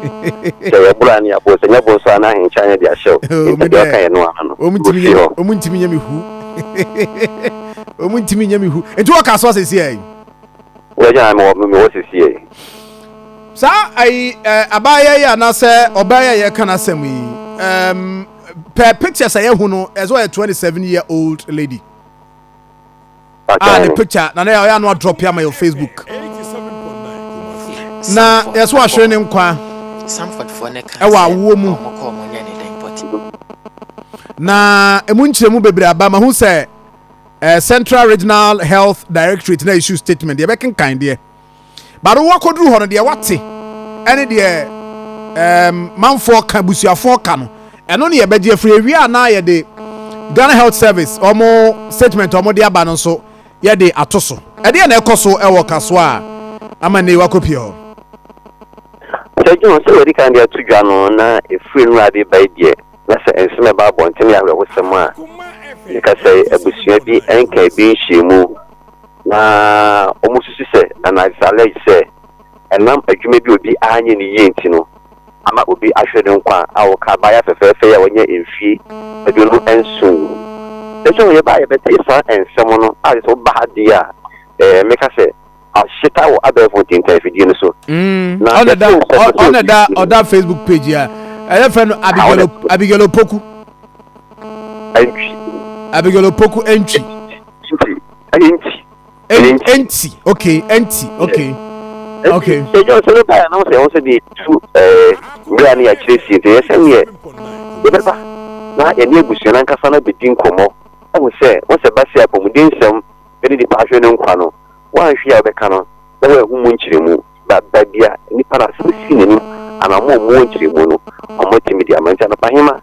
Say Bulani Apo, and your boss in China, their show. Omuntimi nyami hu. Omuntimi nyami hu. Enti wo Kasoa se sie. Where I'm what is here. Sa ai abaya ya na se obaya ya kana sem yi. Per pictures I hu no as well a 27-year-old lady. The picture na ya no drop ya my Facebook. Na yes wa hwe ne nkwa. Sanford for ne kan. Ewa wo mu. Na emunchiremu bebre aba ma hu se Central Regional Health Directorate na issue statement de be kan de. But wo kodru ho no de wate. Ene de manfo ka busuafo ka no. Eno ne ye be je free wi ana ye de Ghana Health Service omo statement omo de aba no so ye de atoso. E de na ekoso e wo Kasoa amane wa kopio. Seju so we kan de atudwa no na e free no ade ba die. Na se enseme ba bonten ya we wosem a nika say abusua bi enka bi nhyiemu na omususu se na exalage se enam adwuma bi obi anye ne yenti no ama obi ahwede nkwa awo ka ba ya fefefe ya wonye emfie edunu ensu ejo ye ba ye beta isa ensem no a so ba dia meka say ashita wo abefo tinta fidie no so na on that Facebook page ya I friend Abigail Opoku. Abigail Opoku entry. Okay. So just so by now say also the two brand ya chesi dey say here. Beba na eni ebusuan nka fa na bedin komo. I will say once a basi apomuden sem eni di pa hwe ne nkwa no. Wan hwe ya beka no. Na we hu mu nchiremu ba bia ni para so si ne ana mo nchiremu no. Omotimi di amanta na pahima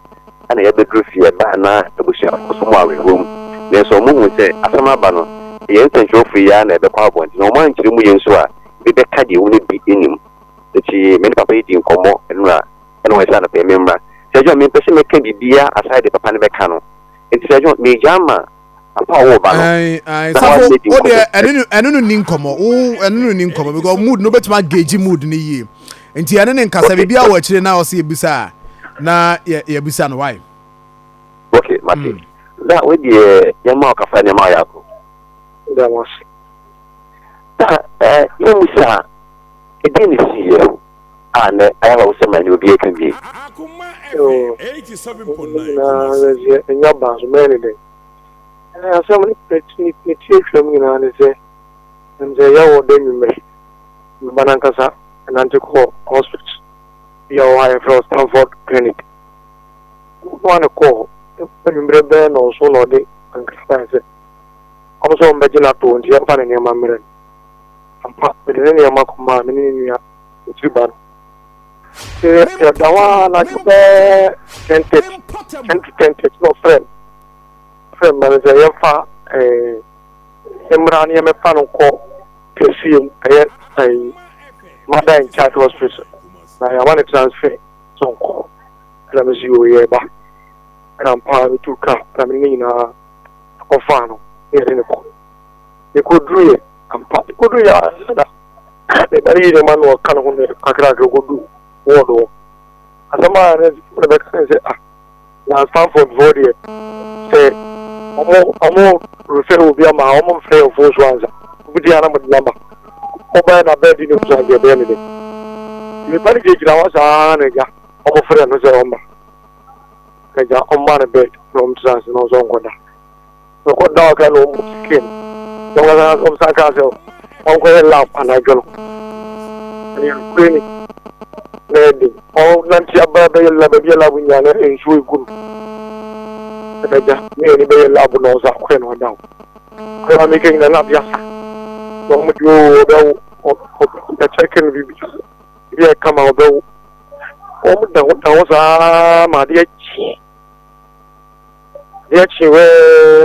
ana ya bedru fie ba na ebusuan koso mo awerom. Ne so mo hu say asama ba no. Ye ntancho free ya na ebe kwa abonti no mo nchiremu ye nso a bebe kadi woni bi enim eti me papa yi di nkomo enura eno esa na pe memra sejo me pese me kan bibia aside the papa ne beka no eti sejo me jama apa wo ba no ai safo o de enunu ni nkomo enunu ni nkomo because mood no betima gauge mood ni yi enti ene ne nkasa bibia wo akire na o se ebisa na ye bisa no why okay mate da we de yama ka fa ne ma yako da was you say it didn't see you and I have also my new be can be 87.9 in your boss many days and so many teach from you and say and say you then you make Banankasa and Antico Hospital your wife from Stanford Clinic one call when you bring also no day and also imagine to and you find your mamma ampa bedene ya makoma menini ya utriban ya dawa na kibe tentet no friend manager ya fa emrani ya mefa no ko kesium ai mother in charge hospital na ya wan transfer so ko la mesiyo ye ba ampa tu ka na menini na ofano yene ko dru ampa kodu ya sada be bari ne manu kan ho ne akra kodu wodo asama ne be kan se na Stanford Vodia se omo refer obi ama omo frɛ ofo so anza obi ana mod number oba na be di ne so anza be ne me bari je gira wa sa ne ga omo frɛ no se omba ka ja omba ne be from trans no so ngoda ko da ka no skin so wala om saka so on ko lab anajono ni kwini nedi o nanti ababa yalla be yalla bu nyane en shuy gun taja ni be yalla bu no sa ko no daw ko mi ken na lab yasa so mo do daw o ta checken bi ya kama daw o mo daw sa ma dia chi we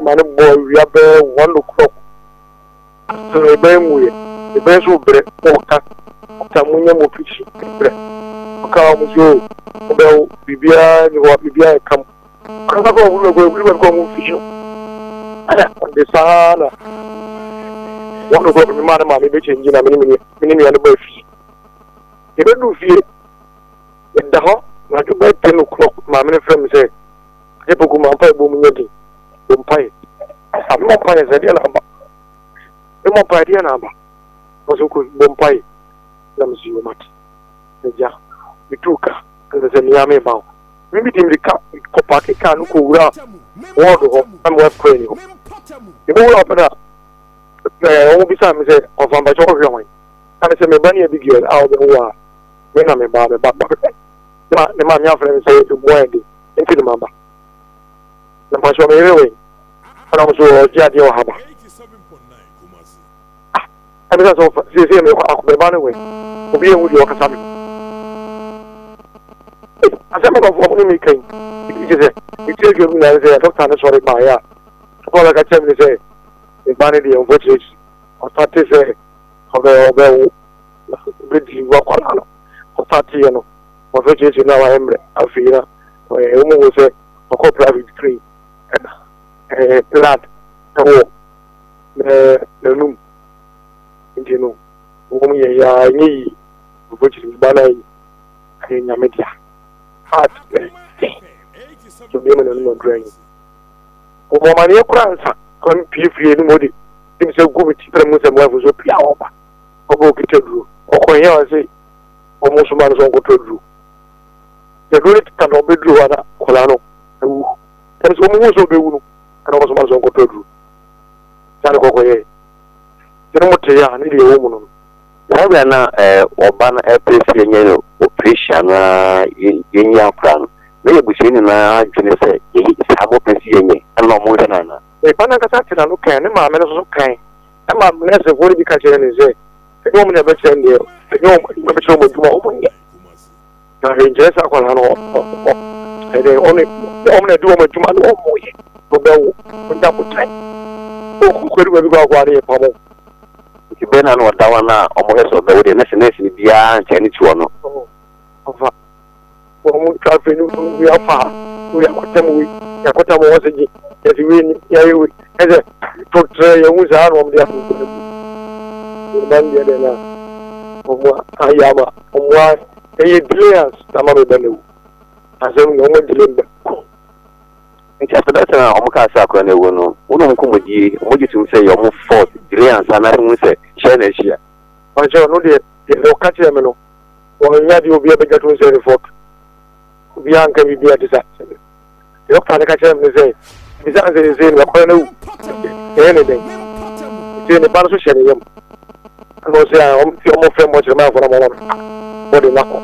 manu boy we be 1 o'clock so ebe muye ebe so bre oka tamunya mo pichi bre oka mo jo obe bibia ni wa bibia kam kaka ko wo ko mo ficho ala de sala wono ko mi ma be chenji na mini ya no ba fi ebe du fi maame frame say Opoku mampa bomu nyedi bompai am mo pa say dia na ba e mo pa dia na ba so ko bompai na mzi o mat ja bituka ndo se niame ba mimi dimrika ko pake ka no ko wura wodo ho am wa kwani ho e bo wura pa na o bi sa mi say o fa ba jo hwe ho ana se me bani Abigail a o be wa me na me ba ne ma mi afre say to boy di enti ma ba na pa so me rewe ana mo so ji ade o haba abi na so se me ko be ba ne we obi en wudi o kasa mi asema ko fo mo mi kan iti se iti ke mi na se doctor na sorry ba ya ko la ka chem ni se e ba ne di on vo che o ta te se obe di wa ko la no o ta ti no o vo che na wa emre afira e o mo se o ko private tree plat o le num intino o mo ya ni o vo che ba na yi e nya media heart so be man no drain o mo mani ekransa kon pifie ni modi tim se go biti tra mu se mo afu so pia oba o bo kitedru o ko yen o se o mo so man so ko tedru de go it kan obedru ana kola no ewu tan so mo so be wu no ana mo so man so ko tedru tan ko ye tan mo te ya ni de wo mu no na na oba na epesi enye no operation na yenya kran na yebusi ni na adwene se yi sabo pesi enye ana mo hwe na e pana ka sati na no kan ne ma me no so kan e ma me se vori bi ka chere ni se e mo ne be chere ni e mo be chere mo duma o mo ye na renje sa kwa na no e de oni o mo ne du o mo duma no o mo ye o be wo o nda ko tai o ko ko ru bi kwa ni pa mo ki bena no dawa na omo heso be wode na se bia nche ni tuo no ofa o mo ka fe no bi afa o ya kwata mo waseji ya siweni ya yewe eze to tre ya musa anu omdi afu ban dia de na omo ayama omo eye players tama be benu asem no mo dilembe nti after na omo ka sa akwa na ewo no wono nkomoji omoji tum say omo fort dire ansa na hu se share na share onjo no de o ka che me no o nya di obi be gatu se fort obi an ka bi dia disa yo ka na ka che me say bisa se na ko na u ene de se ne par so share yam no se omo fe mo che ma fo na mo mo de na ko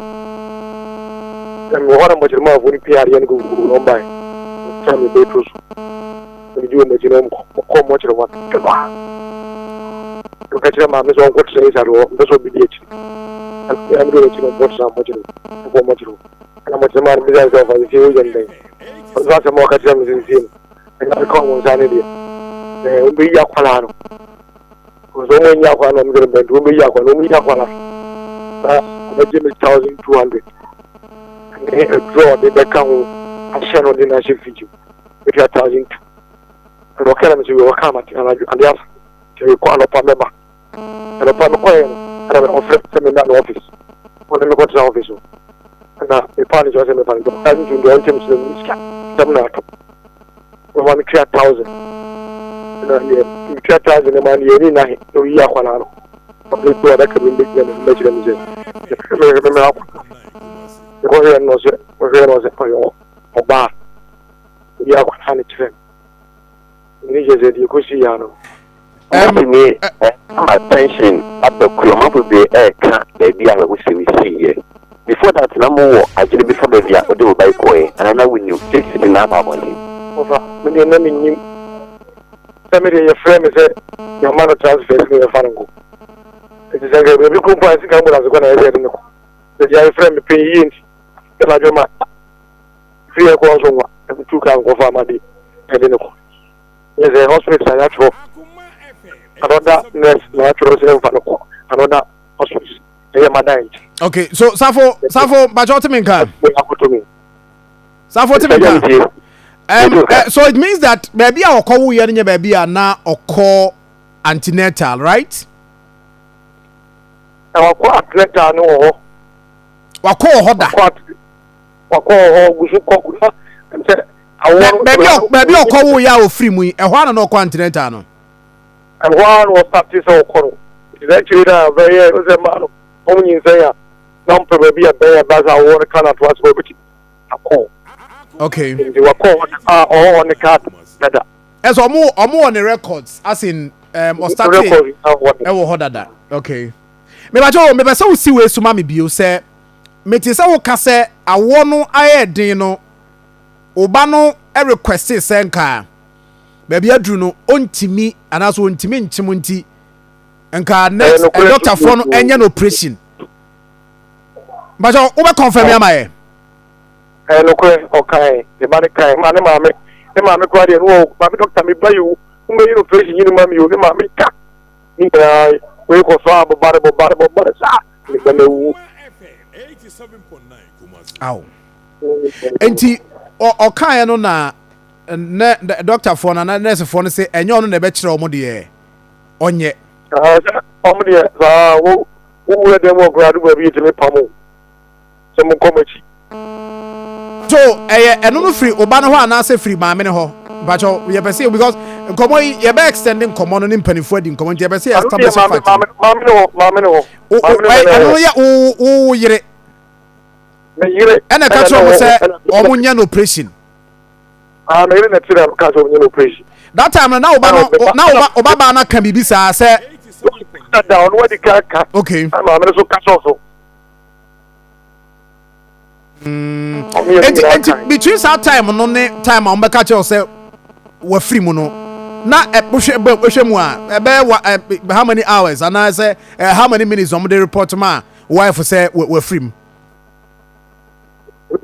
mo hora mo che ma fo ni PR yan go no bai tami be tusu ni juwe mo jino ko mo chiro wa kelwa ko ka chira ma me so ko tsere sa ro ndo so bi dieti am do chiro mo sa mo chiro ko mo chiro ana mo tsema mi za so fa si o yende za sa mo ka chira mi sin ana ko mo sa ne di o bi ya kwala no ko so mo nya kwala no mi be do bi ya kwala no mi ya kwala ko je mi 1200 draw de be kan action on the national video if you are thousand no kala mi we waka mati ana alias ke ko ala pa meba ala pa ko en ana offer seminar no office on me ko tra office na e pa ni jo se me pa ni do tan ju do tem se mi ska tamna to o man clear 1000 na ye clear 1000 man ye ni na no ya kwala no o le to da ka bi bi me jira mi je me ko ye no se ko oba ya kwa tani tren ni je zedi ko si ya no me attention Opoku ma bu be ka be bia we se we see here before that na mo ajire before be bia o de o bai ko e ana na winu take it na ba bo ni ofa me de na mi nyim family your friend say your man transfer me your fango it is a be ko pa si ka mo la so na e de no de ya friend me pay yin la jo ma free ko so wa tu kan ko fa ma di e de no yes a hospital ya cho another nurse na cho se fa no another hospital e ma dai okay so safo ba jo timi kan safo timi kan so it means that baby a okowu ye nya baby a na okọ antenatal right e okọ antenatal no ho wakọ ho da wako gusu kokura nse awon baby okowo ya ofiri mu ehwa na no continental no ehwa no start so okoro is actually that very ozemano omunyin say ya non probably a bear baza won kana to aso beti akọ okay ndi wako on the card nada as omo on the records as in or started ewo hodada okay me ba se wo si we suma me bio se me ti se wo ka se awo no ayedin no oba no e request se nka ba bia dru no ontimi anaso ontimi nchim nti nka next doctor for no enya no operation ba jo wo be confirm ya maye no kwe okay the body kai mane mame kwa de no ba doctor me bayu ngbe you operation yin mame yo ne mame ka ni we ko so abobare sa ni bele wu 87.9 Kumasi aw enti o kan no na doctor for na nurse for no say enye ono na be kire omo de onye omo de wo de mo gradu ba bi te me pamo se mo komachi so eno no free oba no ho ana se free maame ne ho bacho ye be say because komo ye be extending komo no mpanifo adi komo ye be say establish fact maame no eno ya o yire me yire ena ka tro mo say omo nya no operation me yire na tira ka so nya no operation that time na oba ba na kan bibi sa say down what the ka okay maame no so ka so between that time no ne time on beka che say we free mu no na hwe mu a how many hours and I say how many minutes on the report ma wife say we free mu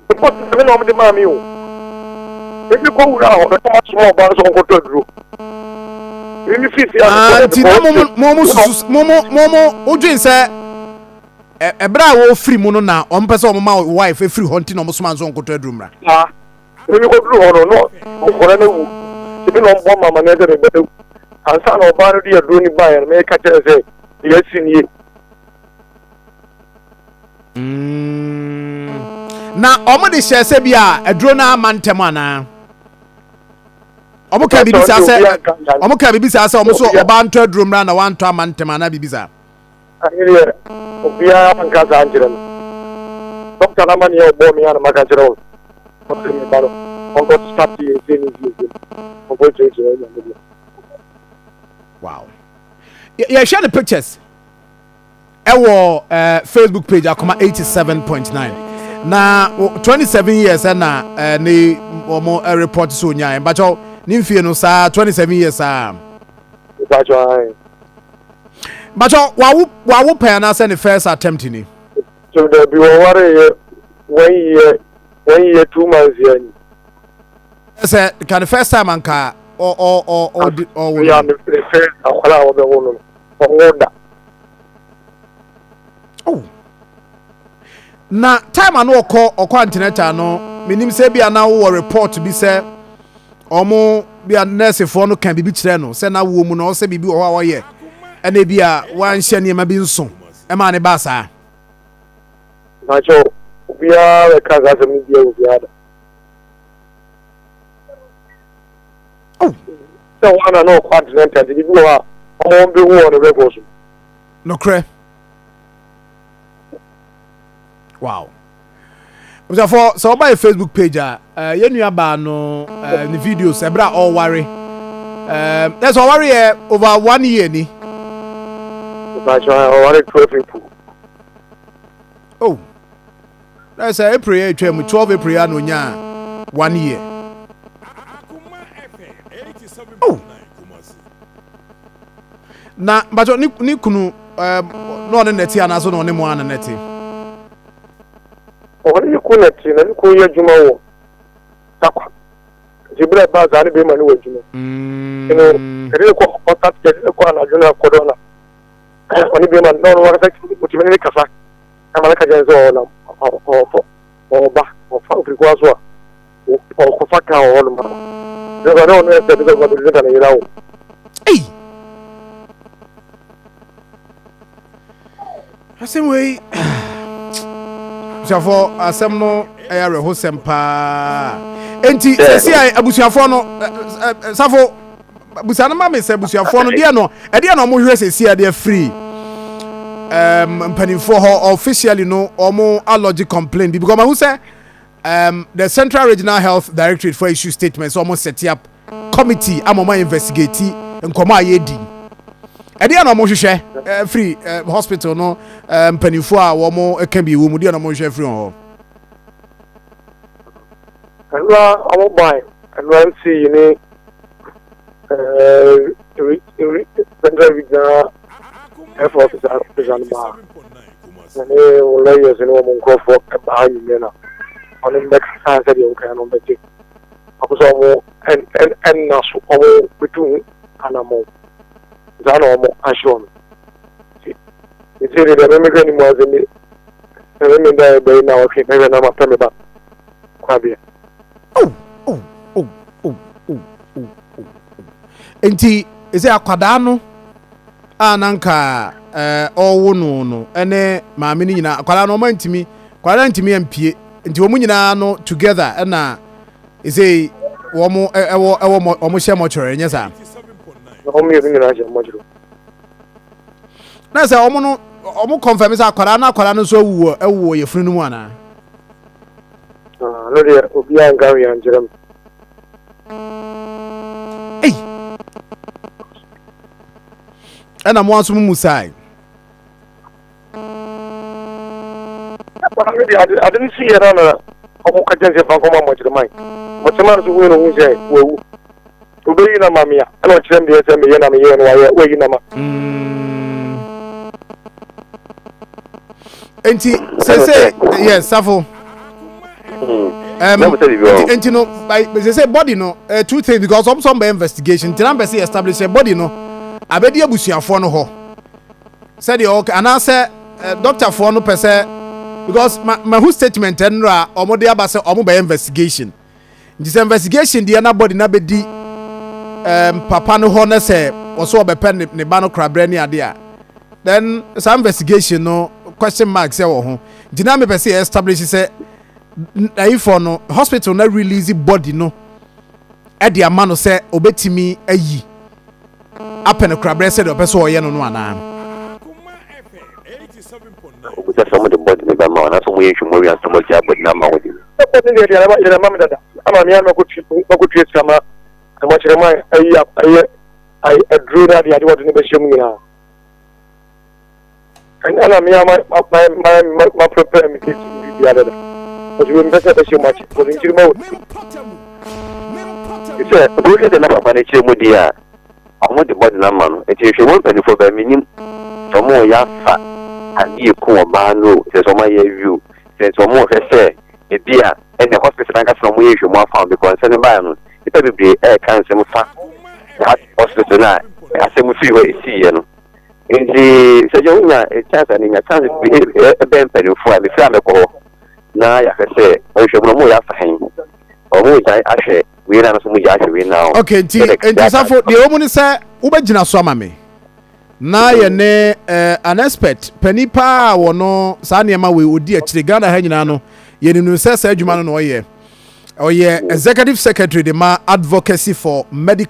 report me no me ma mi o e bi ko wura ho be to small ba so ko to duro ni fifi a ti na mo odwin say ebra wo free mu no na o mpese o ma wife free hunting no mo so manzo nkoto adumra ni ko duro ho no o kore na wu ti no mo mama na de be ansa na o ba no de aduro ni ba ya me ka tere say yes ni na omo de share se bia aduro na amantem ana omo ka bibisa se omo so oba nto aduro mra na wanto amantem ana bibisa ahiriye obia manka za anjira doctor na mani o bo mi ana maka jira o mi baro on go start the thing on go to wow yeah share the pictures ewo Facebook page Akoma 87.9 na 27 years na ni omo report so nya but ni mfie no sa 27 years but wawu pen na say the first attempt ni so there be worry 1 year 2 months here say the first time anka or yeah the first akwala wo be wono oda oh na time anu okọ antenatal no minim say bia na wo report bi say omo bia nurse for no kan bibi kire no say na wo mu no say bibi wo ye ene bia wan hye ne ma bi nso e ma ne ba sa na jo bia we ka za mi bia wo bia da oh so wana no continental di bi wa omo bi wo no records no kre wow so by Facebook page yenua ba no the videos ebra all worry there's all worry over 1 year ni but I worry 12 people oh that's April 12 April no nya 1 year oh na but ni kunu no ne neti anaso no ne mo ana neti oni ku neti na ku ye juma wo takwa jibra ba za ni be mani wo juma kere ko otat kere ko ana juna ko dona oni be man no wa ta ku ti ni kasa amala ka jenzo na o ba o fa ku ko aso o ko fa ka o no ma de no no se de ko de na irawo ei asemwe abusuafo asem no ayare ho sempa enti sesi abusuafo no safo abusuano ma me se abusuafo no de no mo hwere sesi ade free mpanimfo ho officially no omo allergy complaint because who say the Central Regional Health Directorate for issue statements almost set up committee amoma investigate nkoma ayedi ade na mo hwehwe free hospital no mpanimfo a wo mo eka bi wo mu de na mo hwehwe free ho Hello, I'm by and we'll see you know Central Regional Health Officer is on bar. And they will lay us in one go for about you know. On the next time that you can on the day. I was almost and now so all between animal. That almost as shown. You see the immigrant was in the remember by now okay maybe I'm a family back. Enti ese akwada no ananka owo no ene maame ni nyina akwada no mantimi kwada ntimi ampie enti wo nyina no together na ese wo mo wo hye mo chore nya sa wo mo yiri nyina hye mo chore na se wo no wo confirm say akwada no so wuo ye funu mu ana no de obi anga wi anjerem ana mo anso mu sai I didn't see it on a agency from Mojamai. Mojamai is a who say, well, to be in a mamma. I don't send the assembly and I'm here and where you know. Enti say yes, Safo. Enti no by say body no two things because some investigation tinambe say establish a body no abedi abusuafo no ho said the okay and I say doctor for no person because my who statement enra omo de aba say omo by investigation this investigation the anybody na bedi papa no ho na say oso obepe ne ba no krabre ne ade a then some investigation no question mark say wo ho dina me person establish say if no hospital na release body no e de ama no say obetimi ayi apen krabre say the person oye no ana some of the body member man so we should move and some of the body number with you I'm a man go treat some and watch I drew that the what never show me now and my prepare me the other but you invest so much for in remote it's a look at the number of financial media I want the body number it is one penny for the minimum some more yafa and you come man no there's some my view there's some more say a beer and the hospital and some way you more found because sending by no it will be air cancer fa that hospital na I say we feel we see you know in the so you na a chance and in a chance be a ben penny for me feel me ko na ya say o should no more ya fa hen o mo ja ahwe we na so mo ja ahwe now okay enti safo de o mo ni say wo be gina so ama me na ye ne an expert panipa wono sa ne ma we odi akire Ghana ha nyina no ye ni no say adwuma no oye executive secretary de ma advocacy for medical